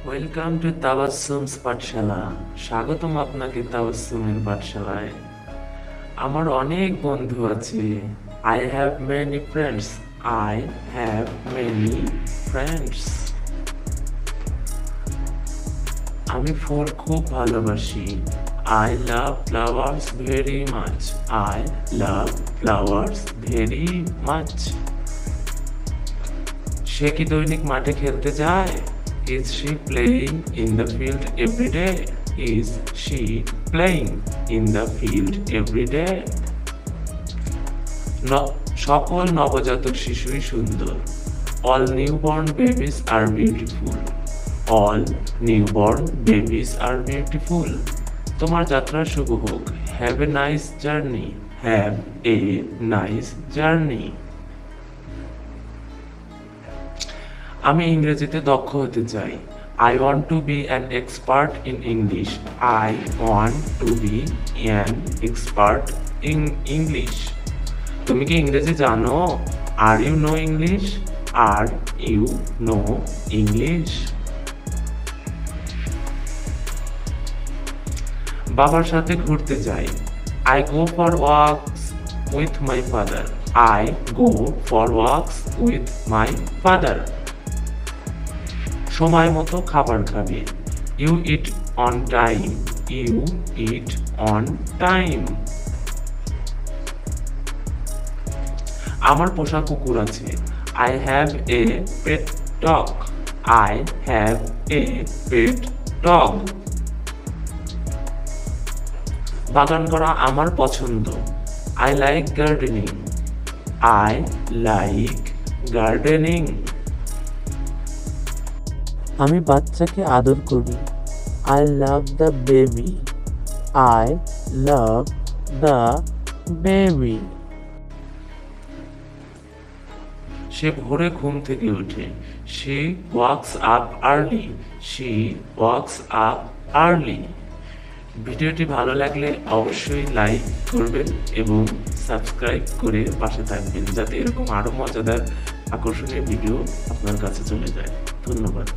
Welcome to তাবাসসুমস পাঠশালা। স্বাগতম আপনাকে তাবাসসুমের পাঠশালায়। আমার অনেক বন্ধু আছে। I have many friends. I have many friends. আমি ফুল খুব ভালোবাসি। I love flowers very much. I love flowers very much. সে কি দৈনিক মাঠে খেলতে যায়? Is she playing in the field every day? Is she playing in the field every day? সকল নবজাতক শিশুই সুন্দর। All newborn babies are beautiful. All newborn babies are beautiful. তোমার যাত্রা শুভ হোক। Have a nice journey. Have a nice journey. আমি ইংরেজিতে দক্ষ হতে চাই। I want to be an expert in English. I want to be an expert in English. তুমি কি ইংরেজি জানো? Are you know English? Are you know English? বাবার সাথে ঘুরতে যাই। I go for walks with my father. I go for walks with my father. সময় মতো খাবার খাবে। You eat on time. You eat on time. আমার পোষা কুকুর আছে। I have a pet dog. I have a pet dog. বাগান করা আমার পছন্দ। I like gardening. I like gardening. আমি বাচ্চাকে আদর করি। I love the baby. I love the baby. সে ভোরে ঘুম থেকে ওঠে। She wakes up early. She wakes up early. ভিডিওটি ভালো লাগলে অবশ্যই লাইক করবেন এবং সাবস্ক্রাইব করে পাশে থাকবেন, যাতে এরকম আরো মজাদার আকর্ষণীয় ভিডিও আপনার কাছে চলে যায়। ধন্যবাদ।